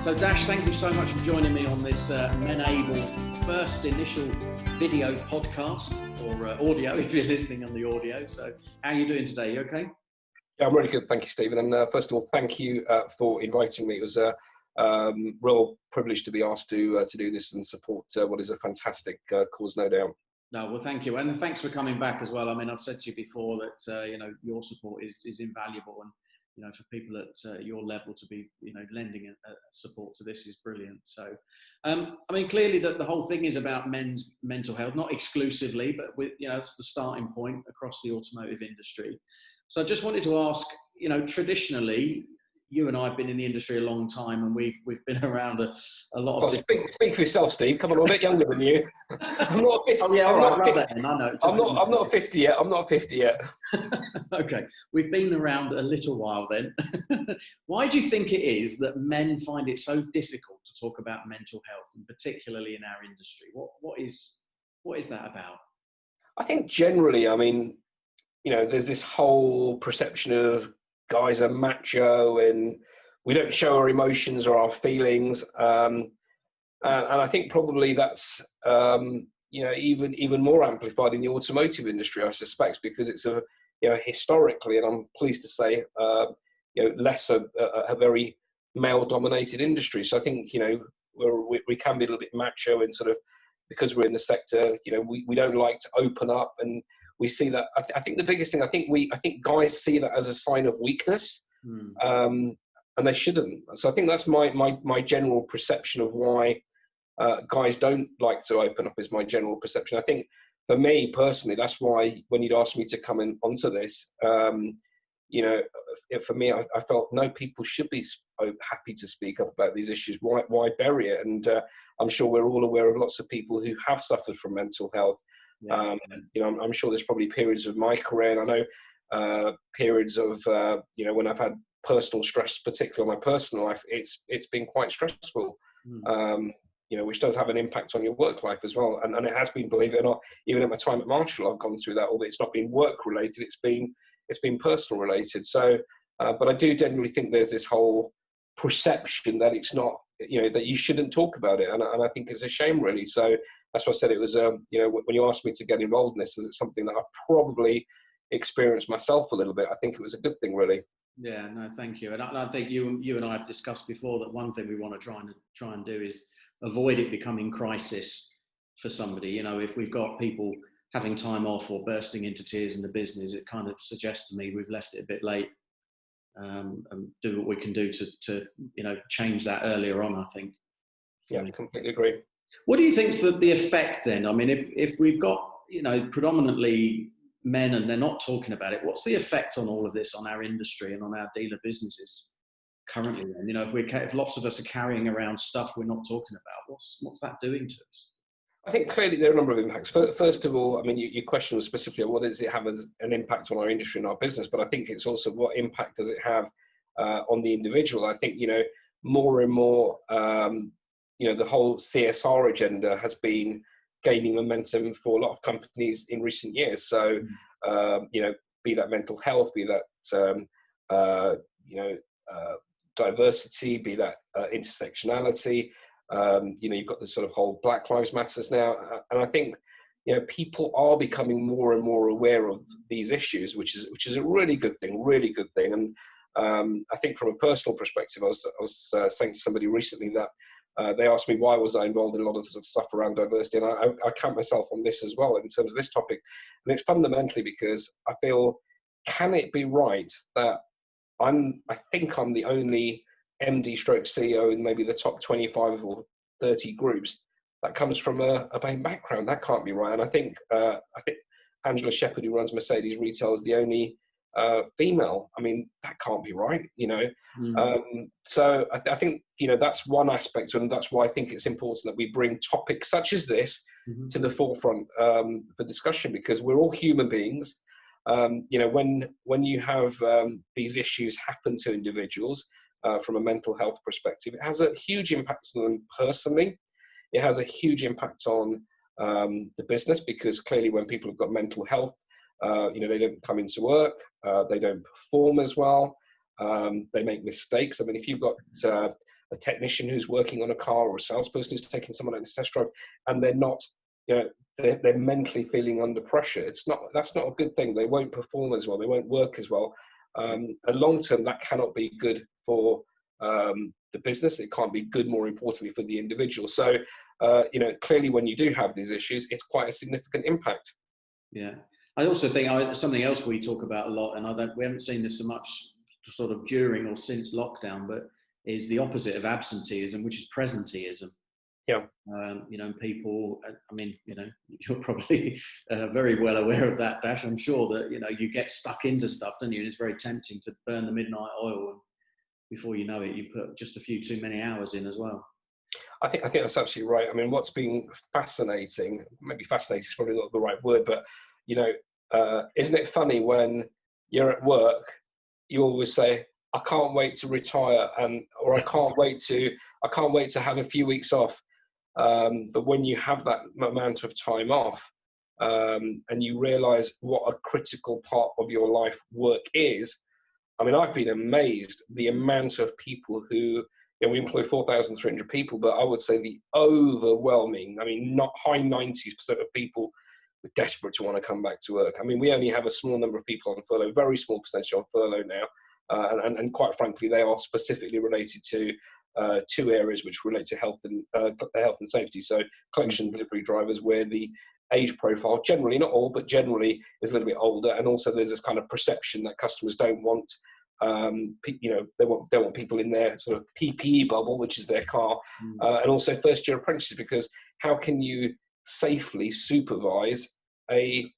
So Dash, thank you so much for joining me on this MENable first initial video podcast, or audio if you're listening on the audio. So how are you doing today? You okay? Yeah, I'm really good, thank you, Stephen. And first of all, thank you for inviting me. It was a real privilege to be asked to do this and support what is a fantastic cause, no doubt. No, well, thank you, and thanks for coming back as well. I mean, I've said to you before that your support is invaluable, and for people at your level to be lending a support to this is brilliant. So, I mean, clearly that the whole thing is about men's mental health, not exclusively, but it's the starting point across the automotive industry. So, I just wanted to ask, traditionally, you and I have been in the industry a long time, and we've been around a lot of. Well, speak for yourself, Steve. Come on, I'm a bit younger than you. I'm not 50. Oh yeah, all right, rub that in. I know. I'm not 50 yet. I'm not 50 yet. Okay, we've been around a little while then. Why do you think it is that men find it so difficult to talk about mental health, and particularly in our industry? What is that about? I think generally, I mean, there's this whole perception of guys are macho and we don't show our emotions or our feelings, and I think probably that's even more amplified in the automotive industry, I suspect, because it's historically, and I'm pleased to say, less a very male-dominated industry. So I think we can be a little bit macho, and sort of because we're in the sector, we don't like to open up, and we see that. I think the biggest thing, I think guys see that as a sign of weakness, and they shouldn't. So I think that's my general perception of why guys don't like to open up, is my general perception. I think for me personally, that's why when you'd asked me to come in onto this, for me, I felt no, people should be happy to speak up about these issues. Why bury it? And I'm sure we're all aware of lots of people who have suffered from mental health. Yeah. I'm sure there's probably periods of my career, and I know periods of when I've had personal stress, particularly on my personal life. It's been quite stressful, which does have an impact on your work life as well. And it has been, believe it or not, even at my time at Marshall, I've gone through that. Although it's not been work related, it's been personal related. So, but I do generally think there's this whole perception that it's not, that you shouldn't talk about it, and I think it's a shame, really. So that's why I said it was, when you asked me to get involved in this, is it something that I probably experienced myself a little bit? I think it was a good thing, really. Yeah, no, thank you. And I think you and I have discussed before that one thing we want to try and do is avoid it becoming crisis for somebody. If we've got people having time off or bursting into tears in the business, it kind of suggests to me we've left it a bit late, and do what we can do to change that earlier on, I think. Yeah, I completely agree. What do you think's the effect then? I mean, if we've got, predominantly men and they're not talking about it, what's the effect on all of this on our industry and on our dealer businesses currently then? If lots of us are carrying around stuff we're not talking about, what's that doing to us? I think clearly there are a number of impacts. First of all, I mean, your question was specifically, what does it have as an impact on our industry and our business? But I think it's also, what impact does it have on the individual? I think, more and more, the whole CSR agenda has been gaining momentum for a lot of companies in recent years. So, be that mental health, be that, diversity, be that intersectionality. You've got the sort of whole Black Lives Matters now, and I think people are becoming more and more aware of these issues, which is a really good thing, And I think from a personal perspective, I was saying to somebody recently that they asked me why was I involved in a lot of the stuff around diversity, and I count myself on this as well in terms of this topic, and it's fundamentally because I feel, can it be right that I think I'm the only MD stroke CEO in maybe the top 25 or 30 groups that comes from a BAME background? That can't be right. And I think Angela Shepherd, who runs Mercedes Retail, is the only female. I mean, that can't be right, So I think, that's one aspect, and that's why I think it's important that we bring topics such as this to the forefront for discussion, because we're all human beings. When you have these issues happen to individuals, from a mental health perspective, it has a huge impact on them personally. It has a huge impact on the business, because clearly when people have got mental health, they don't come into work, they don't perform as well, they make mistakes. I mean, if you've got a technician who's working on a car or a salesperson who's taking someone on a test drive, and they're not, they're mentally feeling under pressure. That's not a good thing. They won't perform as well. They won't work as well. And long term, that cannot be good for the business. It can't be good, more importantly, for the individual. So, clearly when you do have these issues, it's quite a significant impact. Yeah. I also think something else we talk about a lot, and we haven't seen this so much sort of during or since lockdown, but is the opposite of absenteeism, which is presenteeism. Yeah. People, I mean, you're probably very well aware of that, Dash. I'm sure that, you get stuck into stuff, don't you? And it's very tempting to burn the midnight oil. And before you know it, you put just a few too many hours in as well. I think that's absolutely right. I mean, what's been fascinating, maybe fascinating is probably not the right word, but, isn't it funny when you're at work, you always say, I can't wait to retire, or I can't wait to have a few weeks off. But when you have that amount of time off, and you realize what a critical part of your life work is, I mean, I've been amazed the amount of people who, we employ 4,300 people, but I would say the overwhelming, I mean, not high 90% of people are desperate to want to come back to work. I mean, we only have a small number of people on furlough, very small percentage on furlough now. And quite frankly, they are specifically related to two areas which relate to health and safety. So collection delivery drivers, where the age profile, generally, not all, but generally is a little bit older. And also there's this kind of perception that customers don't want, they want people in their sort of PPE bubble, which is their car. And also first year apprentices, because how can you safely supervise a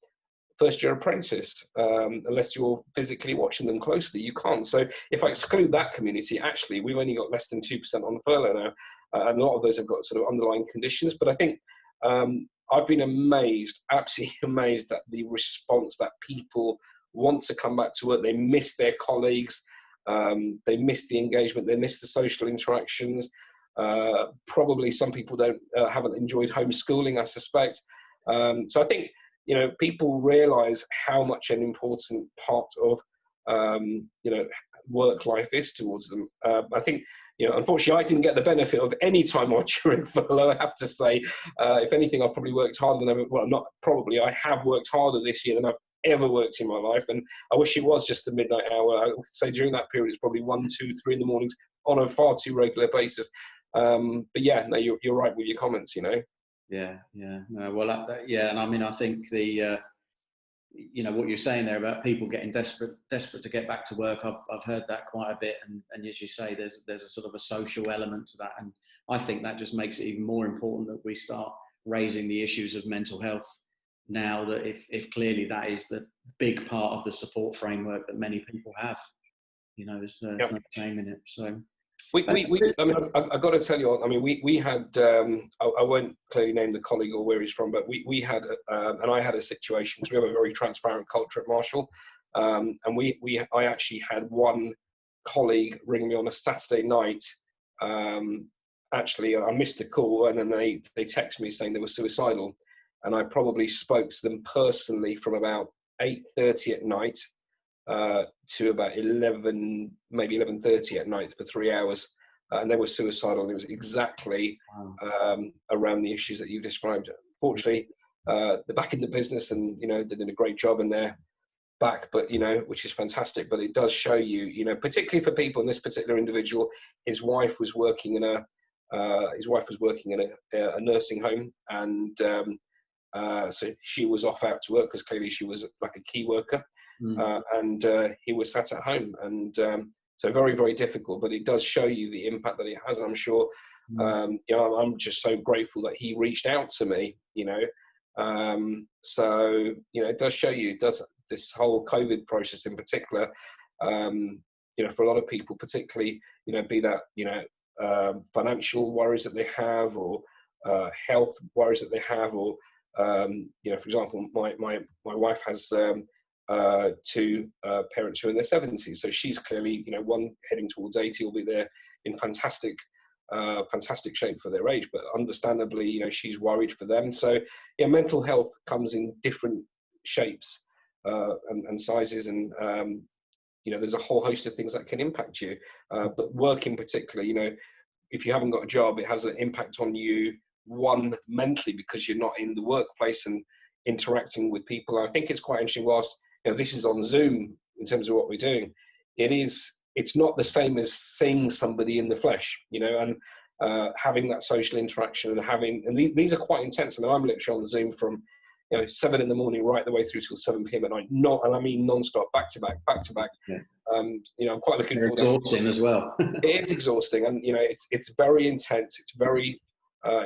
first year apprentice unless you're physically watching them closely? You can't. So if I exclude that community, actually we've only got less than 2% on furlough now, and a lot of those have got sort of underlying conditions. But I think I've been amazed, absolutely amazed at the response that people want to come back to work. They miss their colleagues, they miss the engagement, they miss the social interactions. Probably some people haven't enjoyed homeschooling, I suspect. So I think people realize how much an important part of work life is towards them. I think unfortunately I didn't get the benefit of any time off during furlough, I have to say. If anything, I've probably worked harder than I have worked harder this year than I've ever worked in my life, and I wish it was just the midnight hour. I would say during that period it's probably 1, 2, 3 in the mornings on a far too regular basis. But yeah, no, you're right with your comments. Yeah. No, well, yeah, and I mean, I think the what you're saying there about people getting desperate to get back to work, I've heard that quite a bit, and as you say, there's a sort of a social element to that, and I think that just makes it even more important that we start raising the issues of mental health now, that if clearly that is the big part of the support framework that many people have, there's no shame in it. So I mean, I've got to tell you, I mean, we had, I won't clearly name the colleague or where he's from, but we had, and I had a situation, because we have a very transparent culture at Marshall, and I actually had one colleague ring me on a Saturday night. Actually, I missed the call, and then they texted me saying they were suicidal, and I probably spoke to them personally from about 8:30 at night to about 11, maybe 11:30 at night for 3 hours, and they were suicidal. And it was exactly around the issues that you described. Fortunately, they're back in the business, and they're doing a great job, and they're back. But which is fantastic. But it does show you, particularly for people. In this particular individual, his wife was working in a nursing home, and so she was off out to work because clearly she was like a key worker. And he was sat at home, and so very, very difficult, but it does show you the impact that it has. I'm sure I'm just so grateful that he reached out to me, so it does show you, this whole COVID process in particular, for a lot of people, particularly be that financial worries that they have, or health worries that they have, or for example, my wife has two parents who are in their 70s, so she's clearly one heading towards 80, will be there in fantastic shape for their age, but understandably she's worried for them. So mental health comes in different shapes and sizes, and there's a whole host of things that can impact you, but work in particular, if you haven't got a job, it has an impact on you, one, mentally, because you're not in the workplace and interacting with people. I think it's quite interesting, whilst this is on Zoom in terms of what we're doing, it's not the same as seeing somebody in the flesh, and having that social interaction, and these are quite intense. I mean, I'm literally on Zoom from 7 in the morning right the way through till 7 p.m. at night, and I mean non-stop, back to back. Yeah. I'm quite looking forward to it. Exhausting as well. It is exhausting, and it's very intense. It's very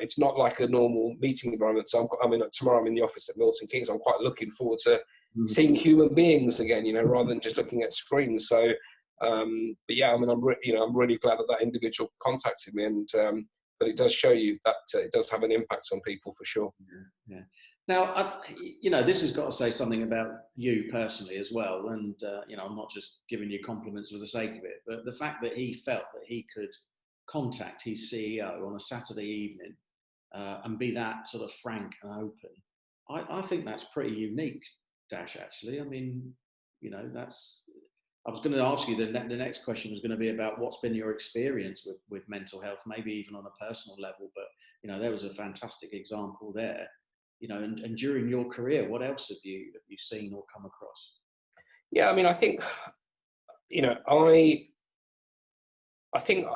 it's not like a normal meeting environment. So tomorrow I'm in the office at Milton Keynes. I'm quite looking forward to seeing human beings again, rather than just looking at screens. So, but yeah, I'm really glad that individual contacted me, and but it does show you that it does have an impact on people for sure. Yeah. Now, this has got to say something about you personally as well. And, I'm not just giving you compliments for the sake of it, but the fact that he felt that he could contact his CEO on a Saturday evening and be that sort of frank and open, I think that's pretty unique, Dash, actually. I mean, I was going to ask you, the next question was going to be about what's been your experience with mental health, maybe even on a personal level, but, there was a fantastic example there. And during your career, what else have you seen or come across? Yeah, I mean, I think, I think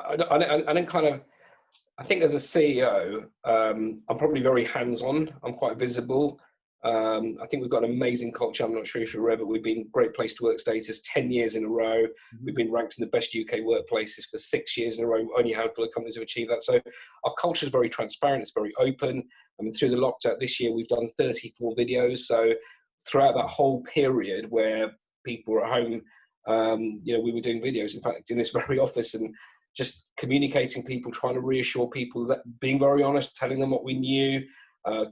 as a CEO, I'm probably very hands-on. I'm quite visible. I think we've got an amazing culture. I'm not sure if you're aware, but we've been Great Place to Work status 10 years in a row. We've been ranked in the best UK workplaces for 6 years in a row. Only a handful of companies have achieved that. So our culture is very transparent. It's very open. I mean, through the lockdown this year, we've done 34 videos. So throughout that whole period where people were at home, we were doing videos, in fact, in this very office, and just communicating people, trying to reassure people, that being very honest, telling them what we knew.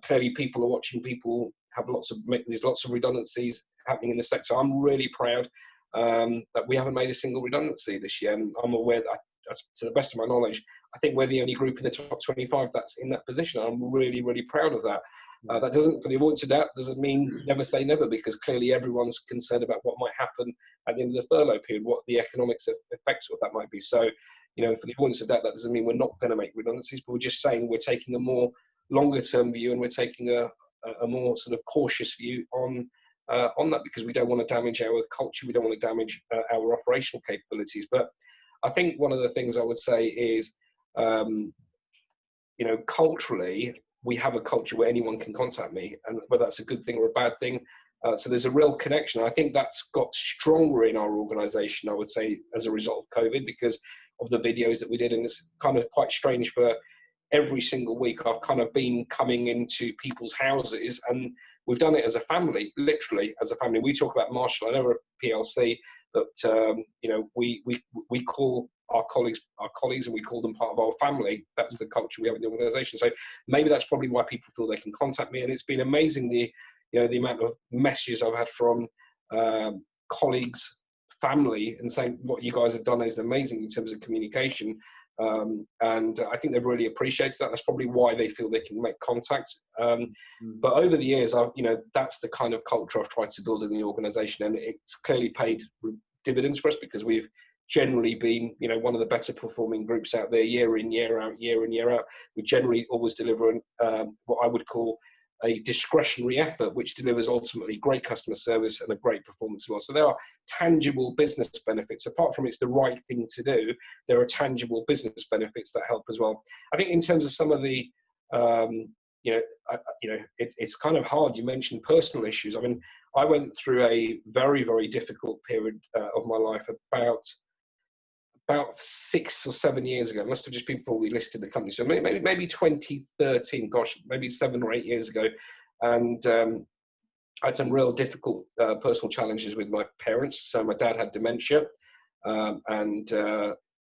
Clearly, people are watching. People have there's lots of redundancies happening in the sector. I'm really proud that we haven't made a single redundancy this year, and I'm aware that, to the best of my knowledge, I think we're the only group in the top 25 that's in that position. I'm really, really proud of that. That doesn't, for the avoidance of doubt, doesn't mean never say never, because clearly everyone's concerned about what might happen at the end of the furlough period, what the economic effects of that might be. So, for the avoidance of doubt, that doesn't mean we're not going to make redundancies, but we're just saying we're taking a more longer-term view, and we're taking a more sort of cautious view on that, because we don't want to damage our culture, we don't want to damage our operational capabilities. But I think one of the things I would say is, culturally, we have a culture where anyone can contact me, and whether that's a good thing or a bad thing. So there's a real connection. I think that's got stronger in our organisation, I would say, as a result of COVID, because of the videos that we did. And it's kind of quite strange, for every single week I've kind of been coming into people's houses, and we've done it as a family, literally as a family. We talk about Marshall, I know we're a PLC, but we call our colleagues, and we call them part of our family. That's the culture we have in the organisation. So maybe that's probably why people feel they can contact me. And it's been amazing, the amount of messages I've had from colleagues, family, and saying what you guys have done is amazing in terms of communication. And I think they've really appreciated that. That's probably why they feel they can make contact. But over the years, that's the kind of culture I've tried to build in the organisation, and it's clearly paid dividends for us, because we've generally been, one of the better performing groups out there, year in, year out. We generally always deliver what I would call a discretionary effort, which delivers ultimately great customer service and a great performance as well. So there are tangible business benefits. Apart from it's the right thing to do, there are tangible business benefits that help as well. I think in terms of some of the, it's kind of hard. You mentioned personal issues. I mean, I went through a very, very difficult period of my life about 6 or 7 years ago. It must have just been before we listed the company. So maybe 2013, gosh, maybe 7 or 8 years ago. And I had some real difficult personal challenges with my parents. So my dad had dementia,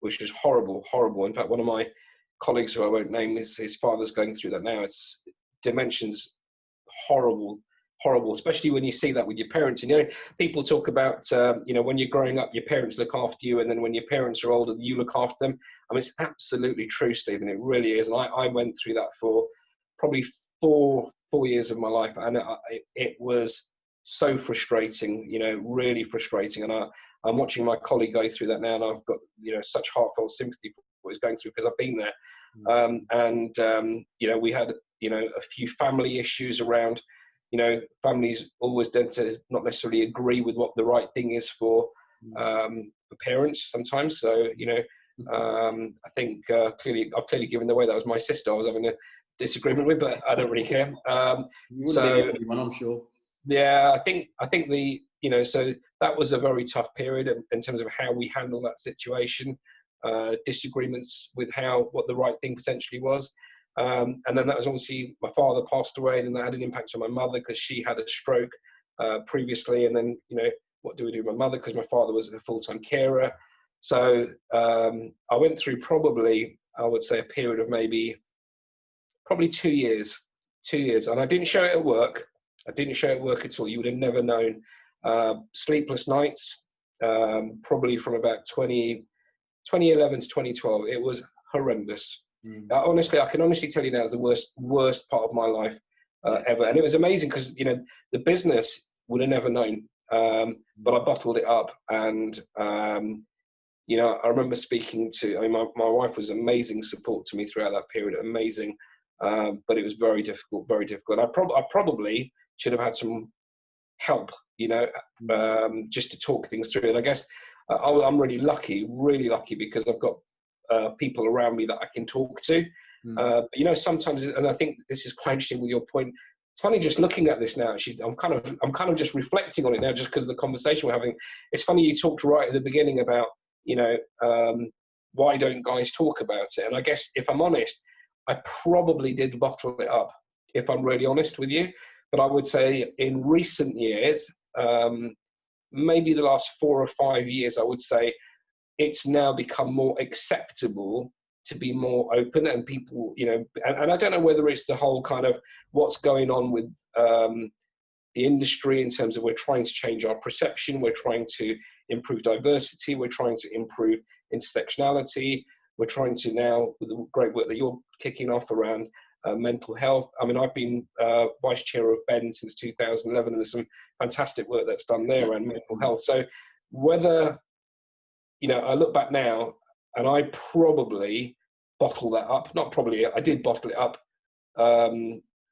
which was horrible. In fact, one of my colleagues, who I won't name, his father's going through that now. Dementia's horrible, especially when you see that with your parents. And people talk about when you're growing up, your parents look after you, and then when your parents are older, you look after them. I mean, it's absolutely true, Stephen. It really is. And I went through that for probably four years of my life, and it was so frustrating, really frustrating. And I'm watching my colleague go through that now, and I've got such heartfelt sympathy what he's going through, because I've been there. You know, we had, you know, a few family issues around, you know, families always tend to not necessarily agree with what the right thing is for parents sometimes. So, you know, I think I've clearly given away that was my sister I was having a disagreement with, but I don't really care. You wouldn't be the only one, I'm sure. Yeah, I think the, you know, so that was a very tough period in terms of how we handled that situation, disagreements with what the right thing potentially was. And then that was obviously, my father passed away, and then that had an impact on my mother because she had a stroke previously. And then, you know, what do we do with my mother, because my father was a full-time carer. So I went through probably, I would say, a period of probably 2 years, and I didn't show it at work. I didn't show it at work at all. You would have never known. Sleepless nights, probably from about 2011 to 2012. It was horrendous. Honestly, I can honestly tell you now, it was the worst part of my life ever. And it was amazing because, you know, the business would have never known, but I bottled it up. And, you know, I remember speaking to, I mean, my wife was amazing support to me throughout that period, amazing. But it was very difficult, very difficult. I probably should have had some help, you know, just to talk things through. And I guess I'm really lucky because I've got people around me that I can talk to. But, you know, sometimes, and I think this is quite interesting with your point. It's funny just looking at this now. Actually, I'm kind of just reflecting on it now, just because of the conversation we're having. It's funny you talked right at the beginning about, you know, why don't guys talk about it? And I guess if I'm honest, I probably did bottle it up, if I'm really honest with you. But I would say in recent years, maybe the last 4 or 5 years, I would say it's now become more acceptable to be more open, and people, you know, and I don't know whether it's the whole kind of what's going on with the industry in terms of we're trying to change our perception, we're trying to improve diversity, we're trying to improve intersectionality, we're trying to now, with the great work that you're kicking off around mental health. I mean, I've been vice chair of BEN since 2011, and there's some fantastic work that's done there around mental health. So whether, you know, I look back now and I probably bottle that up, not probably, I did bottle it up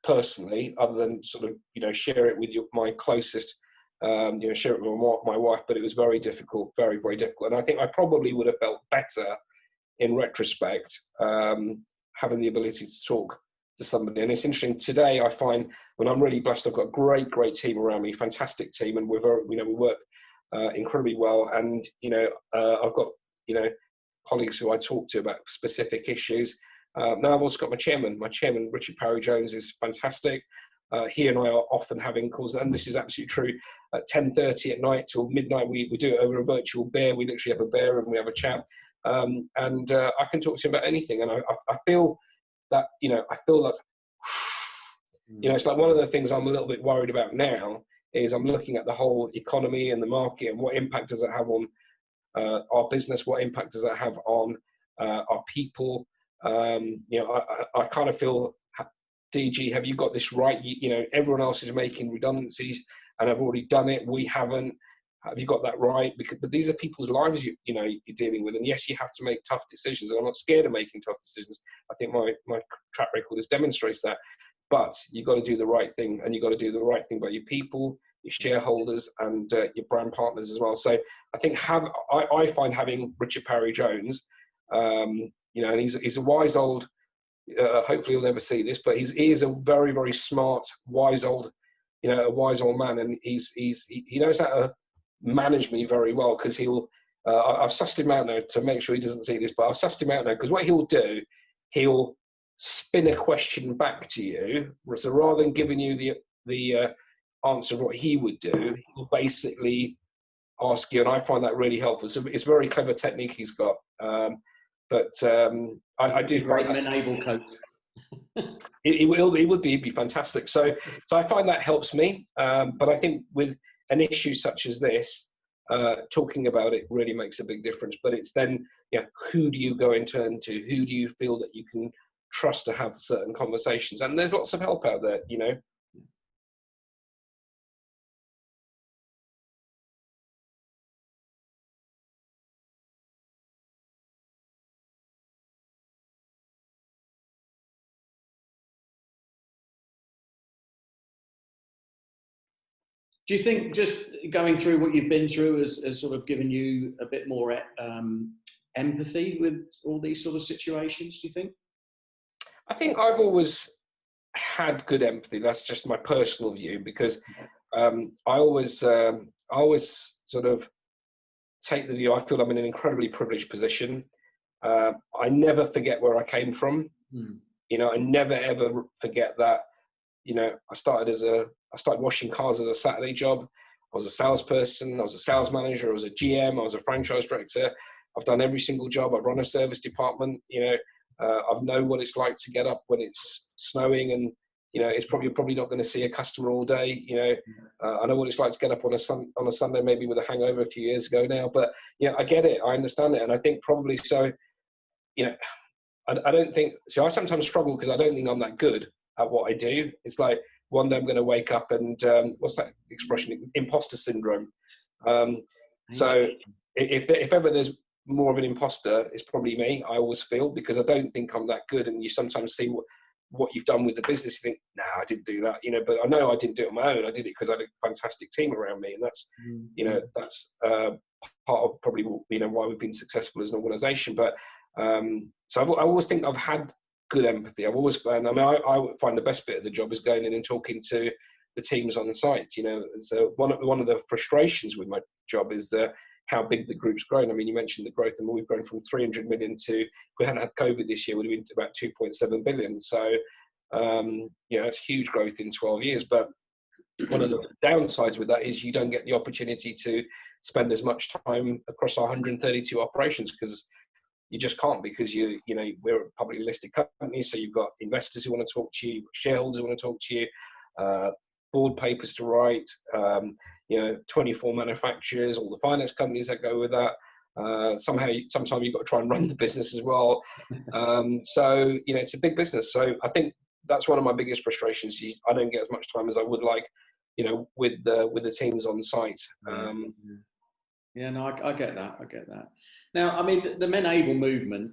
personally, other than sort of, you know, share it with my closest, you know, share it with my wife, but it was very difficult, very, very difficult. And I think I probably would have felt better in retrospect, having the ability to talk to somebody. And it's interesting today, I find, when I'm really blessed, I've got a great team around me, fantastic team, and we're very, you know, we work incredibly well. And, you know, I've got, you know, colleagues who I talk to about specific issues. Now I've also got my chairman, Richard Parry-Jones, is fantastic. He and I are often having calls, and this is absolutely true, at 10:30 at night till midnight. We do it over a virtual beer. We literally have a beer and we have a chat. I can talk to him about anything. And I feel that, you know, you know, it's like one of the things I'm a little bit worried about now is I'm looking at the whole economy and the market, and what impact does it have on our business? What impact does that have on our people? You know, I kind of feel, DG, have you got this right? You know, everyone else is making redundancies and have already done it. We haven't. Have you got that right? But these are people's lives you know, you're dealing with. And yes, you have to make tough decisions. And I'm not scared of making tough decisions. I think my track record has demonstrated that. But you've got to do the right thing, and you've got to do the right thing by your people, your shareholders, and your brand partners as well. So I think I find having Richard Parry-Jones, you know, and he's a wise old, hopefully he'll never see this, but he is a very, very smart, wise old, you know, a wise old man. And he knows how to manage me very well, because I've sussed him out now to make sure he doesn't see this, but I've sussed him out now, because what he'll do, he'll spin a question back to you. So rather than giving you the answer of what he would do, he'll basically ask you, and I find that really helpful. So it's a very clever technique he's got. I do Great find MENable coach. He'd be fantastic. So I find that helps me. But I think with an issue such as this, talking about it really makes a big difference. But it's then, yeah, who do you go and turn to? Who do you feel that you can trust to have certain conversations? And there's lots of help out there, you know. Do you think just going through what you've been through has sort of given you a bit more empathy with all these sort of situations, do you think? I think I've always had good empathy. That's just my personal view, because I always sort of take the view, I feel I'm in an incredibly privileged position. I never forget where I came from. Mm. You know, I never ever forget that. You know, I started washing cars as a Saturday job. I was a salesperson. I was a sales manager. I was a GM. I was a franchise director. I've done every single job. I've run a service department. You know, I've known what it's like to get up when it's snowing, and you know, you're probably not going to see a customer all day. You know, I know what it's like to get up on a Sunday, maybe with a hangover a few years ago now. But you know, I get it. I understand it, and I think probably so. You know, I don't think so. I sometimes struggle because I don't think I'm that good at what I do. It's like one day I'm going to wake up and what's that expression? Imposter syndrome. So if ever there's more of an imposter, it's probably me. I always feel, because I don't think I'm that good. And you sometimes see what you've done with the business. You think, nah, I didn't do that. You know, but I know I didn't do it on my own. I did it because I had a fantastic team around me, and that's you know, that's part of probably, you know, why we've been successful as an organisation. But so I always think I've had good empathy. I've always, I mean, I find the best bit of the job is going in and talking to the teams on the site. You know, so one of the frustrations with my job is how big the group's grown. I mean, you mentioned the growth, and we've grown from 300 million to, if we hadn't had COVID this year, would have been about 2.7 billion. So, you know, it's huge growth in 12 years. But one of the downsides with that is you don't get the opportunity to spend as much time across our 132 operations, because you just can't, because you know, we're a publicly listed company, so you've got investors who want to talk to you, shareholders who want to talk to you, board papers to write, you know, 24 manufacturers, all the finance companies that go with that. Sometimes you've got to try and run the business as well. So you know, it's a big business. So I think that's one of my biggest frustrations. I don't get as much time as I would like, you know, with the teams on site. Yeah, no, I get that. I get that. Now, I mean, the MENable movement,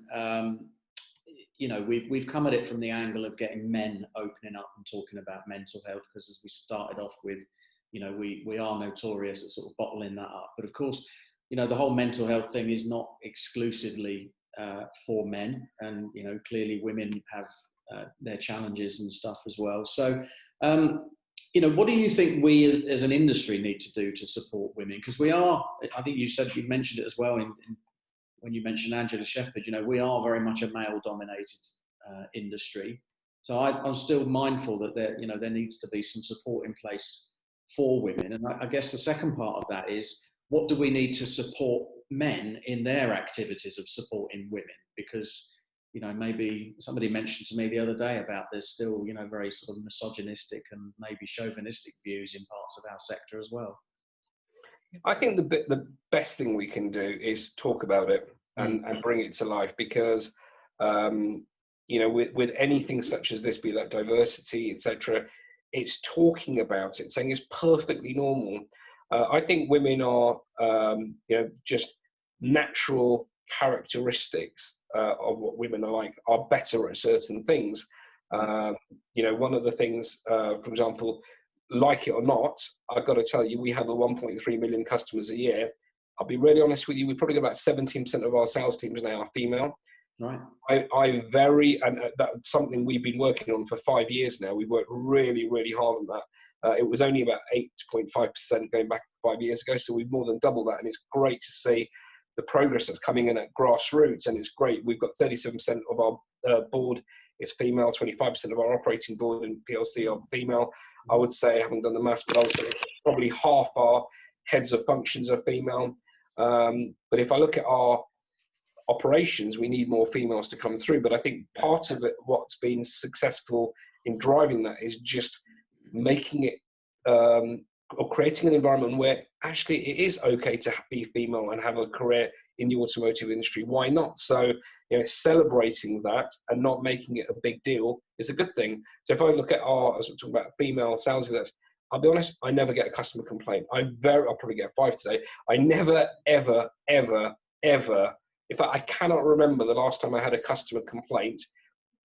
you know, we've come at it from the angle of getting men opening up and talking about mental health, because as we started off with, you know, we are notorious at sort of bottling that up. But of course, you know, the whole mental health thing is not exclusively for men, and you know, clearly women have their challenges and stuff as well. So, you know, what do you think we as an industry need to do to support women? Because we are, I think you mentioned it as well when you mentioned Angela Shepherd, you know, we are very much a male-dominated industry. So I'm still mindful that there needs to be some support in place for women. And I guess the second part of that is, what do we need to support men in their activities of supporting women? Because, you know, maybe somebody mentioned to me the other day about there's still, you know, very sort of misogynistic and maybe chauvinistic views in parts of our sector as well. I think the best thing we can do is talk about it and bring it to life, because you know, with anything such as this, be that diversity, etc., it's talking about it, saying it's perfectly normal. I think women are, you know, just natural characteristics of what women are like, are better at certain things. You know, one of the things, for example, like it or not, I've got to tell you, we have a 1.3 million customers a year. I'll be really honest with you, we probably got about 17% of our sales teams now are female. Right. And that's something we've been working on for 5 years now. We've worked really, really hard on that. It was only about 8.5% going back 5 years ago, so we've more than doubled that, and it's great to see the progress that's coming in at grassroots, and it's great. We've got 37% of our board is female, 25% of our operating board and PLC are female. I would say, I haven't done the maths, but I would say probably half our heads of functions are female. But if I look at our operations, we need more females to come through. But I think part of it, what's been successful in driving that, is just making it or creating an environment where actually it is okay to be female and have a career in the automotive industry. Why not? So, you know, celebrating that and not making it a big deal is a good thing. So if I look at as we're talking about female sales execs, I'll be honest, I never get a customer complaint. I'll probably get 5 today. I never, ever, ever, ever, in fact, I cannot remember the last time I had a customer complaint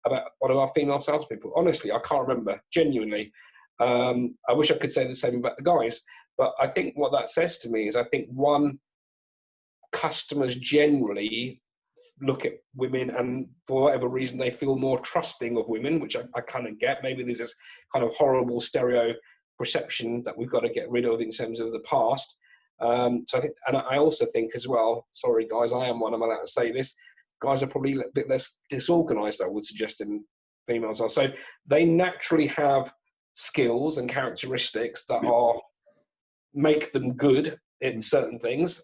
about one of our female salespeople. Honestly, I can't remember, genuinely. I wish I could say the same about the guys, But I think what that says to me is, I think one, customers generally look at women and for whatever reason they feel more trusting of women, which I kind of get. Maybe there's this kind of horrible stereo perception that we've got to get rid of in terms of the past. So I think, and I also think as well, sorry guys, I am one, I'm allowed to say this, guys are probably a bit less disorganized, I would suggest, than females are. So they naturally have skills and characteristics that are make them good in certain things.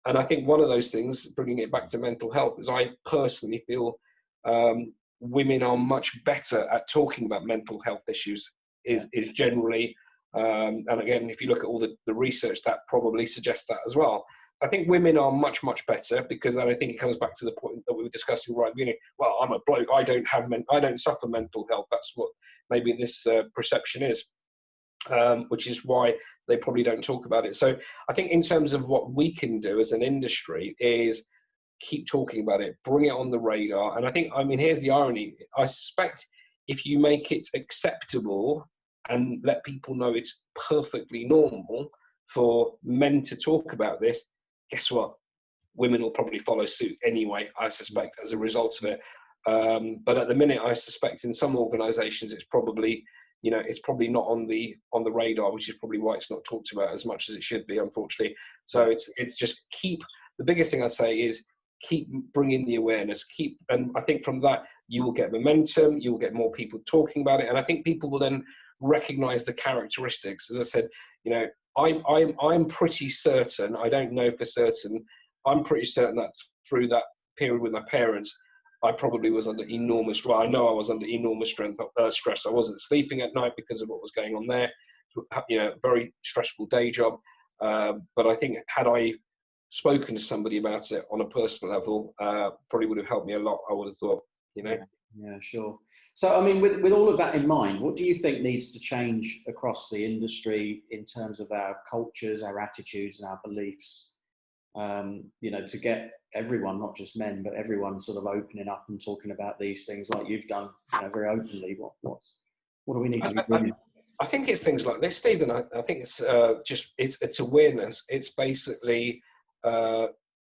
And I think one of those things, bringing it back to mental health, is I personally feel women are much better at talking about mental health issues, is generally, and again, if you look at all the research, that probably suggests that as well. I think women are much, much better, because I think it comes back to the point that we were discussing right at the beginning. Well, I'm a bloke, I don't suffer mental health. That's what maybe this perception is, which is why they probably don't talk about it. So I think in terms of what we can do as an industry is keep talking about it, bring it on the radar. And I think, I mean, here's the irony. I suspect if you make it acceptable and let people know it's perfectly normal for men to talk about this, guess what? Women will probably follow suit anyway, I suspect, as a result of it. But at the minute, I suspect in some organisations, it's probably, you know, it's probably not on the radar, which is probably why it's not talked about as much as it should be, unfortunately. So it's just keep, the biggest thing I say is keep bringing the awareness, and I think from that you will get momentum, you will get more people talking about it, and I think people will then recognise the characteristics. As I said, you know, I'm pretty certain, I don't know for certain, I'm pretty certain that through that period with my parents, I probably was under enormous, well, I know I was under enormous stress. I wasn't sleeping at night because of what was going on there. You know, very stressful day job. But I think had I spoken to somebody about it on a personal level, probably would have helped me a lot, I would have thought, you know. Yeah, sure. So, I mean, with all of that in mind, what do you think needs to change across the industry in terms of our cultures, our attitudes and our beliefs? You know, to get everyone, not just men, but everyone sort of opening up and talking about these things like you've done, you know, very openly. What do we need to be doing? I think it's things like this, Stephen. I think it's just it's awareness. It's basically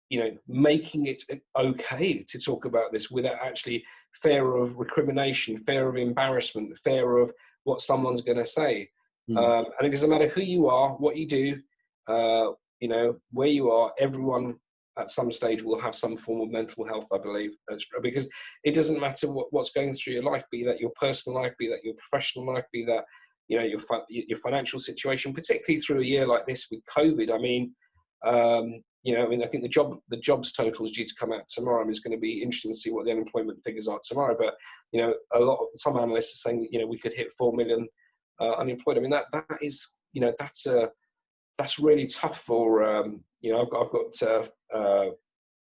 you know, making it okay to talk about this without actually fear of recrimination, fear of embarrassment, fear of what someone's going to say. And it doesn't matter who you are, what you do. You know, where you are, everyone at some stage will have some form of mental health, I believe, because it doesn't matter what's going through your life, be that your personal life, be that your professional life, be that, you know, your financial situation, particularly through a year like this with COVID. I mean, you know, I mean, I think the jobs total is due to come out tomorrow. I mean, it's going to be interesting to see what the unemployment figures are tomorrow. But, you know, some analysts are saying, you know, we could hit 4 million unemployed. I mean, that is, you know, that's really tough for, you know, I've got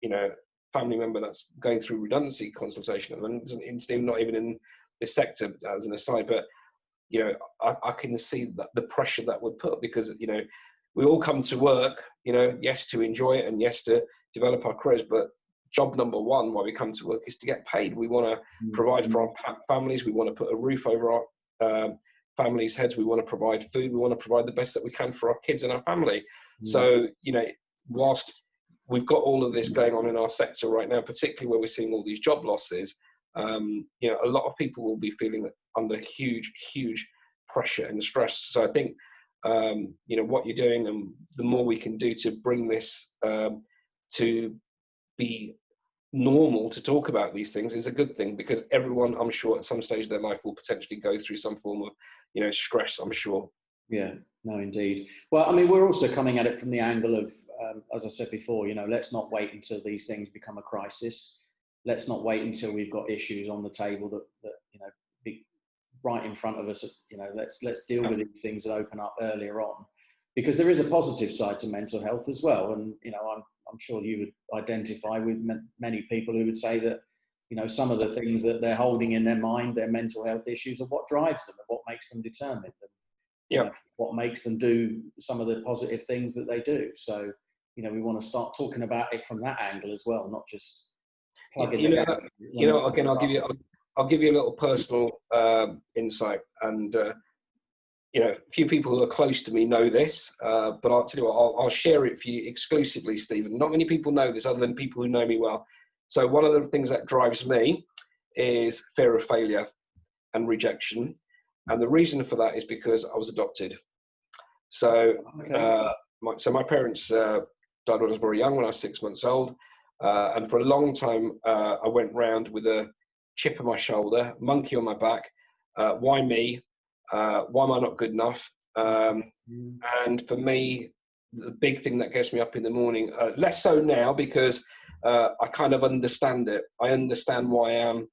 you know, family member that's going through redundancy consultation, and it's not even in this sector as an aside, but, you know, I can see that the pressure that would put, because, you know, we all come to work, you know, yes, to enjoy it and yes, to develop our careers, but job number one why we come to work is to get paid. We want to provide for our families. We want to put a roof over our families' heads. We want to provide food. We want to provide the best that we can for our kids and our family. So, you know, whilst we've got all of this going on in our sector right now, particularly where we're seeing all these job losses, you know, a lot of people will be feeling under huge pressure and stress. So I think, you know, what you're doing and the more we can do to bring this to be normal to talk about these things is a good thing, because everyone, I'm sure, at some stage of their life will potentially go through some form of, you know, stress, I'm sure. Yeah, no, indeed. Well, I mean, we're also coming at it from the angle of, as I said before, you know, let's not wait until these things become a crisis. Let's not wait until we've got issues on the table that you know, be right in front of us. You know, let's deal with these things that open up earlier on, because there is a positive side to mental health as well. And, you know, I'm sure you would identify with many people who would say that, you know, some of the things that they're holding in their mind, their mental health issues, are what drives them and what makes them determined. And, you know, what makes them do some of the positive things that they do. So, you know, we want to start talking about it from that angle as well, not just plugging it. You know, again, I'll give you a little personal insight. And a few people who are close to me know this, but I'll tell you what, I'll share it for you exclusively, Stephen. Not many people know this other than people who know me well. So one of the things that drives me is fear of failure and rejection. And the reason for that is because I was adopted. So, my parents died when I was very young, when I was 6 months old. And for a long time, I went round with a chip on my shoulder, monkey on my back. Why me? Why am I not good enough? And for me, the big thing that gets me up in the morning, less so now because I kind of understand it. I understand why I am,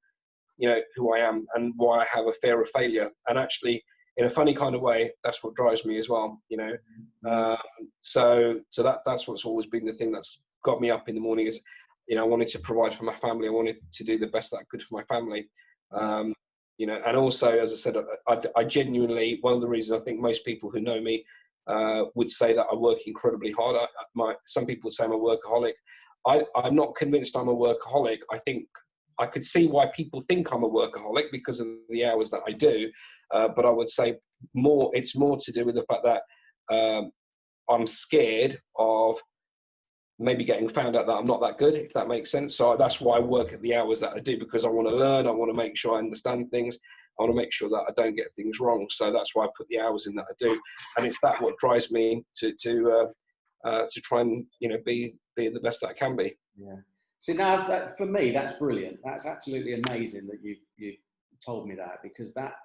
who I am and why I have a fear of failure. And actually, in a funny kind of way, that's what drives me as well, So that's what's always been the thing that's got me up in the morning is, I wanted to provide for my family. I wanted to do the best that I could for my family. And also, as I said, I genuinely, one of the reasons I think most people who know me would say that I work incredibly hard. Some people say I'm a workaholic. I'm not convinced I'm a workaholic. I think I could see why people think I'm a workaholic because of the hours that I do. But I would say it's more to do with the fact that I'm scared of maybe getting found out that I'm not that good, if that makes sense. So that's why I work at the hours that I do, because I want to learn. I want to make sure I understand things. I want to make sure that I don't get things wrong. So that's why I put the hours in that I do. And it's that what drives me to try and, be the best that I can be. Yeah. See, now for me, that's brilliant. That's absolutely amazing that you've told me that, because that,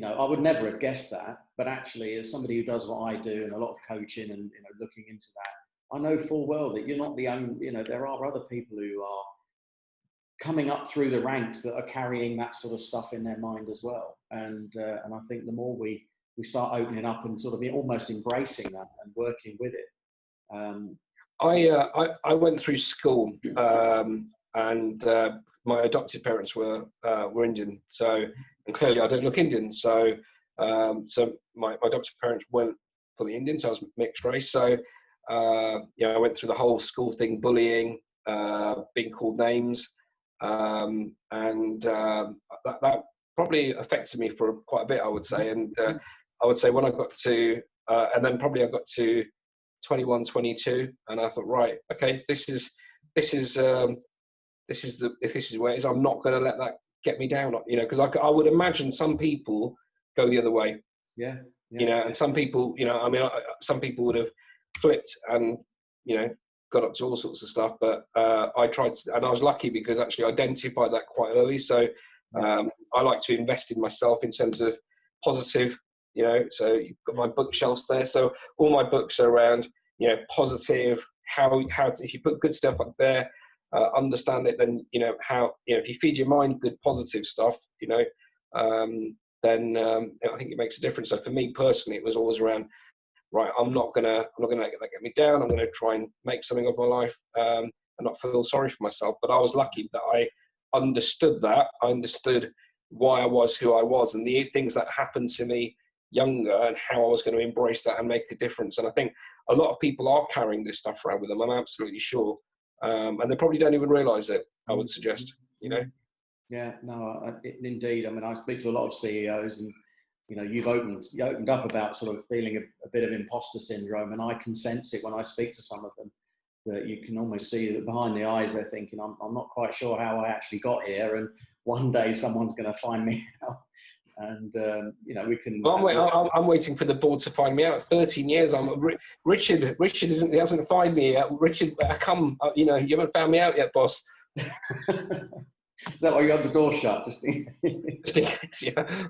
I would never have guessed that. But actually, as somebody who does what I do and a lot of coaching and, looking into that, I know full well that you're not the only, there are other people who are coming up through the ranks that are carrying that sort of stuff in their mind as well. And I think the more we start opening up and sort of almost embracing that and working with it. I went through school, and my adopted parents were Indian. So, and clearly I don't look Indian. So, my adopted parents weren't fully Indian, so I was mixed race. So, I went through the whole school thing, bullying, being called names, and that probably affected me for quite a bit, I would say. And I would say when I got to, and then probably I got to 21, 22, and I thought, right, okay, if this is where it is, I'm not going to let that get me down, because I would imagine some people go the other way. Yeah. And some people, some people would have flipped and, got up to all sorts of stuff, but I tried to, and I was lucky because actually I identified that quite early. So I like to invest in myself in terms of positive, so you've got my bookshelves there. So all my books are around, positive, how if you put good stuff up there, understand it, then, how, if you feed your mind good, positive stuff, then I think it makes a difference. So for me personally, it was always around, right, I'm not gonna let that get me down. I'm gonna try and make something of my life, and not feel sorry for myself. But I was lucky that I understood that. I understood why I was who I was, and the things that happened to me younger, and how I was going to embrace that and make a difference. And I think a lot of people are carrying this stuff around with them. I'm absolutely sure, and they probably don't even realise it. I would suggest, Yeah, no, indeed. I mean, I speak to a lot of CEOs, and you've opened up about sort of feeling a bit of imposter syndrome, and I can sense it when I speak to some of them. That you can almost see that behind the eyes they're thinking, I'm not quite sure how I actually got here, and one day someone's going to find me out. And we can. Well, I'm waiting for the board to find me out. 13 years. Richard isn't. He hasn't found me yet. Richard, come. You haven't found me out yet, boss. Is that why you have the door shut? Just in case, yeah.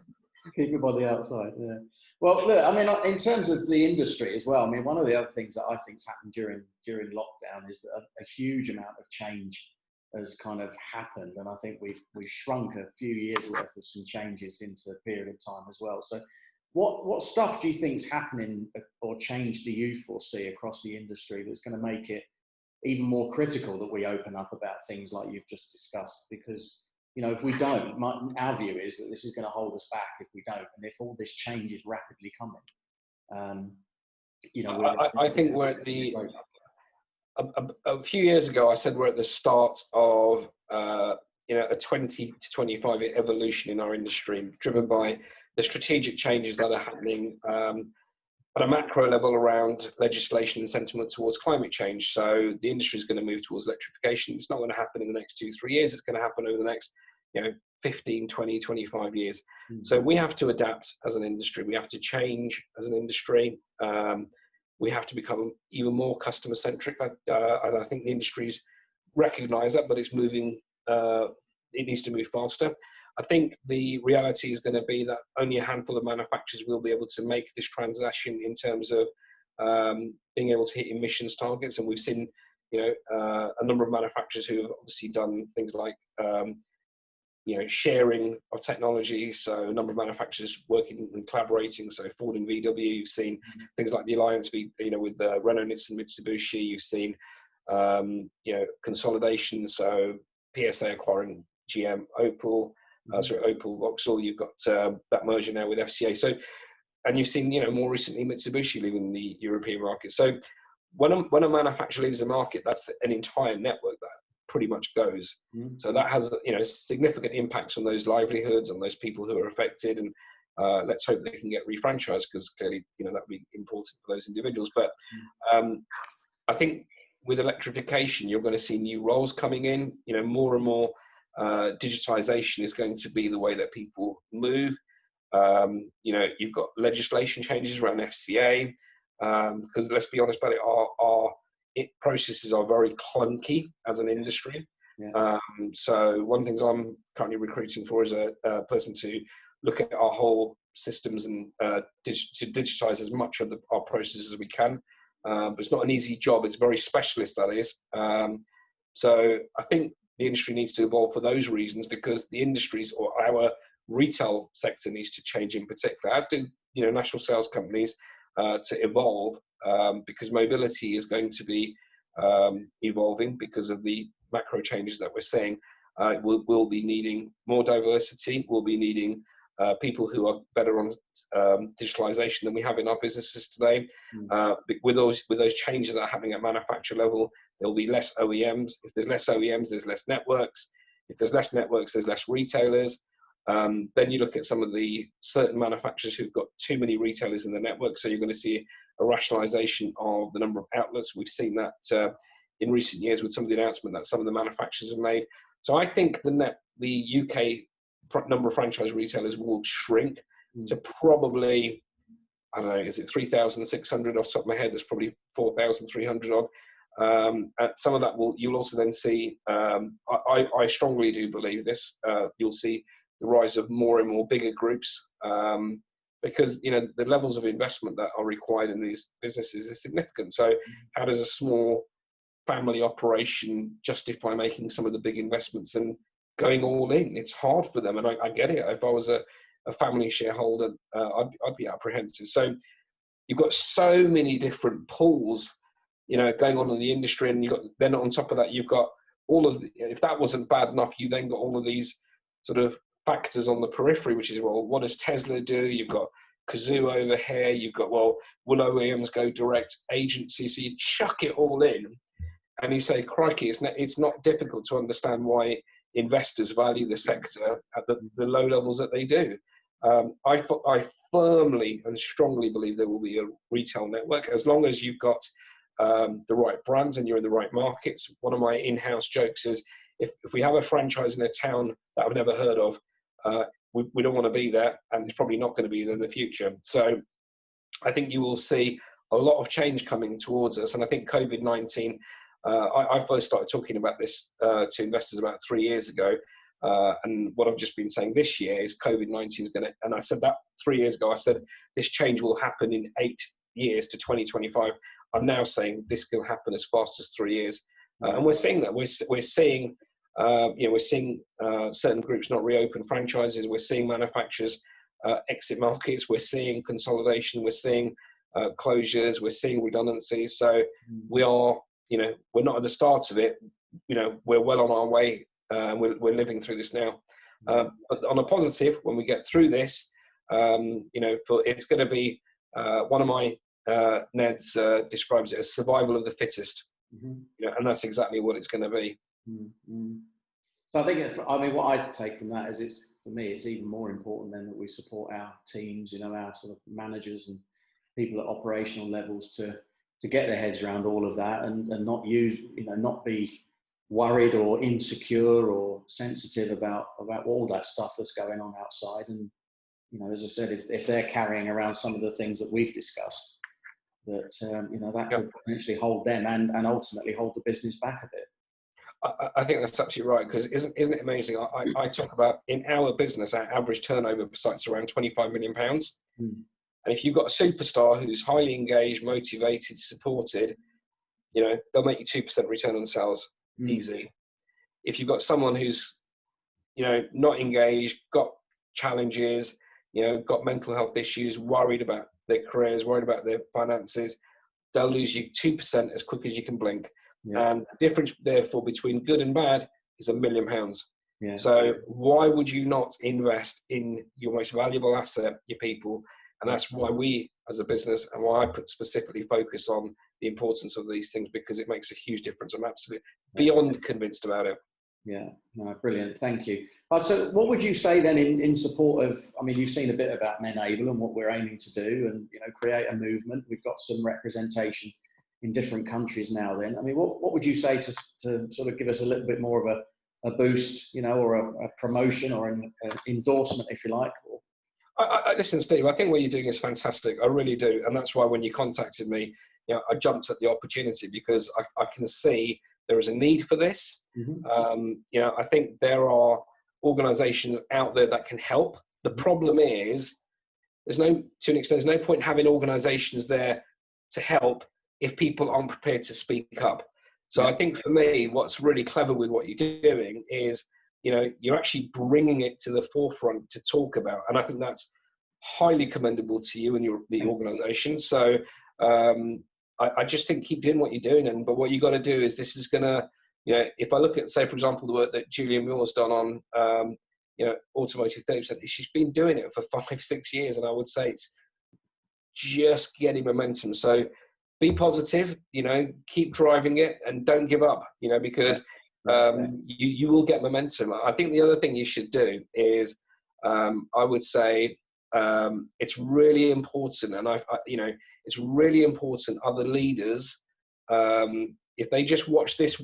Keep your body outside. Yeah. Well, look. I mean, in terms of the industry as well. I mean, one of the other things that I think's happened during lockdown is that a huge amount of change has kind of happened, and I think we've shrunk a few years worth of some changes into a period of time as well. So, what stuff do you think's happening or change do you foresee across the industry that's going to make it even more critical that we open up about things like you've just discussed? Because if we don't, our view is that this is going to hold us back if we don't, and if all this change is rapidly coming. I think we're at the. A few years ago, I said we're at the start of a 20 to 25 year evolution in our industry, driven by the strategic changes that are happening at a macro level around legislation and sentiment towards climate change. So the industry is going to move towards electrification. It's not going to happen in the next 2-3 years. It's going to happen over the next, 15, 20, 25 years. So we have to adapt as an industry. We have to change as an industry. We have to become even more customer centric. And I think the industries recognize that, but it's moving, it needs to move faster. I think the reality is going to be that only a handful of manufacturers will be able to make this transition in terms of being able to hit emissions targets. And we've seen, a number of manufacturers who have obviously done things like, sharing of technology. So a number of manufacturers working and collaborating. So Ford and VW, you've seen things like the alliance, with Renault, Nissan, Mitsubishi. You've seen, consolidation. So PSA acquiring GM, Opel. Opel Vauxhall, you've got that merger now with FCA. So, and you've seen, more recently Mitsubishi leaving the European market. So, when a manufacturer leaves a market, that's an entire network that pretty much goes. So that has, significant impacts on those livelihoods, on those people who are affected, and let's hope they can get refranchised, because clearly, that would be important for those individuals. But I think with electrification, you're going to see new roles coming in. More and more. Digitization is going to be the way that people move. You've got legislation changes around FCA, because let's be honest about it, our processes are very clunky as an industry. Yeah. So one of the things I'm currently recruiting for is a person to look at our whole systems and to digitize as much of our processes as we can. But it's not an easy job. It's very specialist, that is. So I think the industry needs to evolve for those reasons, because the industries or our retail sector needs to change in particular, as do national sales companies, to evolve, because mobility is going to be evolving because of the macro changes that we're seeing. We'll be needing more diversity. We'll be needing people who are better on digitalization than we have in our businesses today. With those changes that are happening at manufacturer level, there'll be less OEMs. If there's less OEMs, there's less networks. If there's less networks, there's less retailers. Then you look at some of the certain manufacturers who've got too many retailers in the network, so you're going to see a rationalization of the number of outlets. We've seen that in recent years with some of the announcement that some of the manufacturers have made. So I think the UK number of franchise retailers will shrink to probably, I don't know, is it 3,600 off the top of my head? There's probably 4,300 odd. And some of that you'll also then see, I strongly do believe this, you'll see the rise of more and more bigger groups, because the levels of investment that are required in these businesses is significant. So how does a small family operation justify making some of the big investments and going all in? It's hard for them, and I get it. If I was a family shareholder, I'd be apprehensive. So you've got so many different pools, going on in the industry, and then on top of that, you've got all of if that wasn't bad enough, you then got all of these sort of factors on the periphery, which is, well, what does Tesla do? You've got Kazoo over here. You've got, well, will OEMs go direct agency? So you chuck it all in, and you say, crikey, it's not difficult to understand why investors value the sector at the low levels that they do. I firmly and strongly believe there will be a retail network, as long as you've got the right brands and you're in the right markets. One of my in-house jokes is, if we have a franchise in a town that I've never heard of, we don't want to be there, and it's probably not going to be there in the future. So I think you will see a lot of change coming towards us. And I think COVID-19, I first started talking about this to investors about 3 years ago. And what I've just been saying this year is COVID-19 is going to, and I said that 3 years ago, I said this change will happen in 8 years to 2025. I'm now saying this can happen as fast as 3 years. And we're seeing that. We're seeing, we're seeing certain groups not reopen franchises. We're seeing manufacturers exit markets. We're seeing consolidation. We're seeing closures. We're seeing redundancies. So we are, we're not at the start of it. We're well on our way. We're living through this now. But on a positive, when we get through this, it's going to be one of my Ned's describes it as survival of the fittest. And that's exactly what it's going to be. So I think, I mean, what I take from that is, it's, for me, it's even more important then that we support our teams, you know, our sort of managers and people at operational levels to get their heads around all of that, and not use, you know, not be worried or insecure or sensitive about all that stuff that's going on outside. And, you know, as I said, if they're carrying around some of the things that we've discussed, that, you know, that could potentially hold them and ultimately hold the business back a bit. I think that's absolutely right, because isn't it amazing? I talk about, in our business, our average turnover per site's around £25 million. Mm. And if you've got a superstar who's highly engaged, motivated, supported, you know, they'll make you 2% return on sales, easy. If you've got someone who's, you know, not engaged, got challenges, you know, got mental health issues, worried about their careers, worried about their finances, they'll lose you 2% as quick as you can blink. Yeah. And the difference, therefore, between good and bad is £1 million. Yeah. So why would you not invest in your most valuable asset, your people? And that's why we, as a business, and why I specifically focus on the importance of these things, because it makes a huge difference. I'm absolutely beyond convinced about it. Yeah, no, brilliant. Thank you. So what would you say then in support of, I mean, you've seen a bit about MENable and what we're aiming to do, and, you know, create a movement. We've got some representation in different countries now then. I mean, what would you say to sort of give us a little bit more of a boost, you know, or a promotion or an endorsement, if you like? Listen, Steve, I think what you're doing is fantastic. I really do. And that's why when you contacted me, you know, I jumped at the opportunity, because I can see there is a need for this. Mm-hmm. You know, I think there are organizations out there that can help. The problem is, to an extent, there's no point having organizations there to help if people aren't prepared to speak up. So I think for me, what's really clever with what you're doing is, you know, you're actually bringing it to the forefront to talk about. And I think that's highly commendable to you and the organization. So I just think keep doing what you're doing. But what you got to do is, this is going to, you know, if I look at, say, for example, the work that Julia Moore's done on, you know, automotive 30%, she's been doing it for 5-6 years. And I would say it's just getting momentum. So be positive, you know, keep driving it and don't give up, you know, because you will get momentum. I think the other thing you should do is, I would say, it's really important, and you know, it's really important other leaders, if they just watch this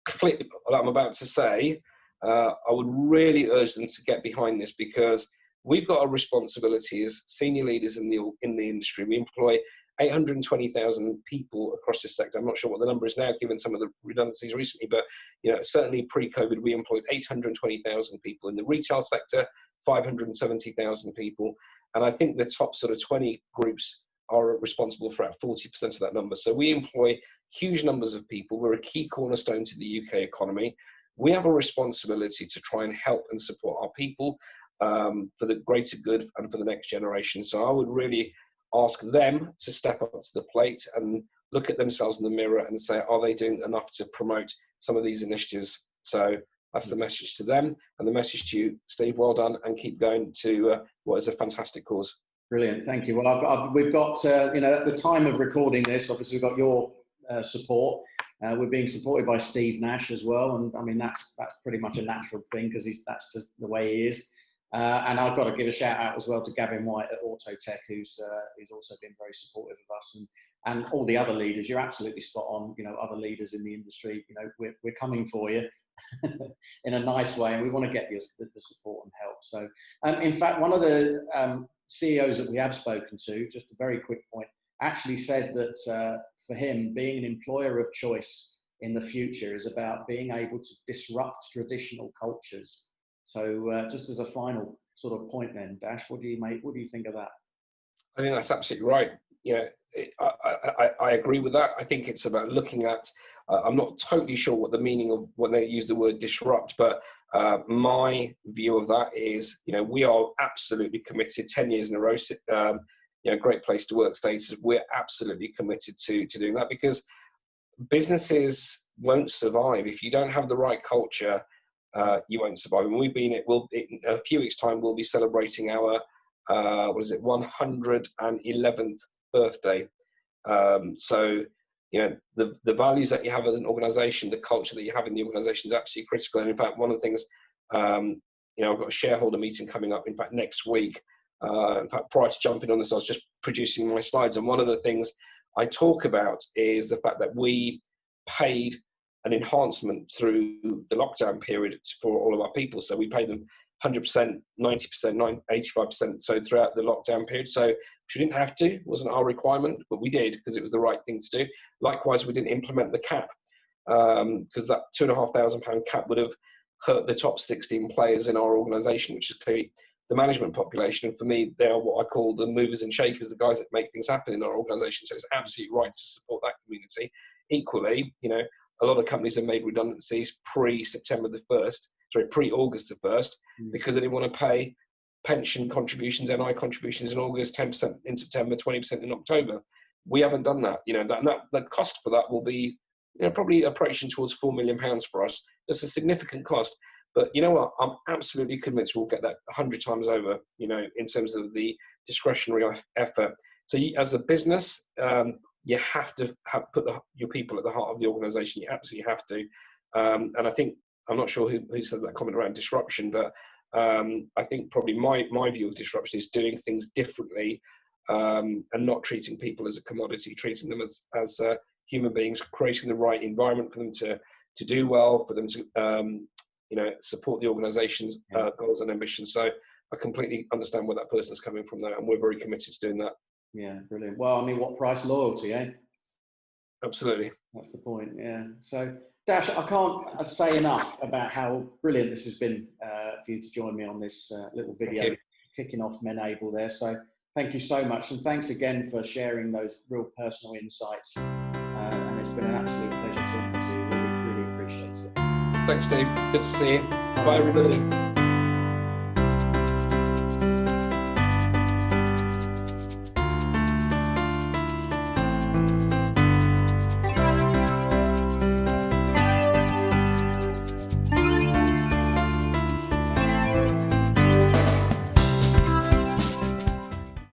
clip that I'm about to say, I would really urge them to get behind this, because we've got a responsibility as senior leaders in the industry. We employ 820,000 people across this sector. I'm not sure what the number is now, given some of the redundancies recently, but, you know, certainly pre-COVID, we employed 820,000 people in the retail sector, 570,000 people. And I think the top sort of 20 groups are responsible for about 40% of that number. So we employ huge numbers of people. We're a key cornerstone to the UK economy. We have a responsibility to try and help and support our people for the greater good and for the next generation. So I would really ask them to step up to the plate and look at themselves in the mirror and say, are they doing enough to promote some of these initiatives? So that's the message to them, and the message to you, Steve. Well done, and keep going to what is a fantastic cause. Brilliant, thank you. Well, we've got, you know, at the time of recording this, obviously we've got your support. We're being supported by Steve Nash as well, and I mean that's pretty much a natural thing, because that's just the way he is. And I've got to give a shout out as well to Gavin White at Autotech, who's also been very supportive of us, and all the other leaders. You're absolutely spot on. You know, other leaders in the industry. You know, we're coming for you in a nice way, and we want to get you the support and help. So, in fact, one of the CEOs that we have spoken to, just a very quick point, actually said that for him, being an employer of choice in the future is about being able to disrupt traditional cultures. So just as a final sort of point then, Dash, what do you think of that? I think that's absolutely right. You know, I agree with that. I think it's about looking at, I'm not totally sure what the meaning of when they use the word disrupt, but my view of that is, you know, we are absolutely committed 10 years in a row, you know, great place to work status. We're absolutely committed to doing that, because businesses won't survive if you don't have the right culture. You won't survive. And we've been, in a few weeks' time, we'll be celebrating our 111th birthday. So you know, the values that you have as an organization, the culture that you have in the organization is absolutely critical. And in fact, one of the things, you know, I've got a shareholder meeting coming up, in fact, next week. In fact, prior to jumping on this, I was just producing my slides. And one of the things I talk about is the fact that we paid an enhancement through the lockdown period for all of our people. So we paid them 100%, 90%, 85%, so throughout the lockdown period. So we didn't have to, it wasn't our requirement, but we did because it was the right thing to do. Likewise, we didn't implement the cap because that £2,500 cap would have hurt the top 16 players in our organisation, which is clearly the management population. And for me, they are what I call the movers and shakers, the guys that make things happen in our organisation. So it's absolutely right to support that community. Equally, you know, a lot of companies have made redundancies pre-August the 1st, because they didn't want to pay pension contributions, NI contributions in August, 10% in September, 20% in October. We haven't done that. You know, the cost for that will be, you know, probably approaching towards £4 million for us. That's a significant cost. But you know what? I'm absolutely convinced we'll get that 100 times over, you know, in terms of the discretionary effort. So you, as a business, you have to put your people at the heart of the organisation. You absolutely have to. And I think, I'm not sure who said that comment around disruption, but I think probably my view of disruption is doing things differently and not treating people as a commodity, treating them as human beings, creating the right environment for them to do well, for them to you know, support the organisation's goals and ambitions. So I completely understand where that person's coming from there, and we're very committed to doing that. Yeah, brilliant. Well, I mean, what price loyalty, eh? Absolutely. That's the point, yeah. So, Dash, I can't say enough about how brilliant this has been for you to join me on this little video kicking off MENable there. So thank you so much. And thanks again for sharing those real personal insights. And it's been an absolute pleasure talking to you. Really, really appreciate it. Thanks, Steve. Good to see you. Bye, everybody.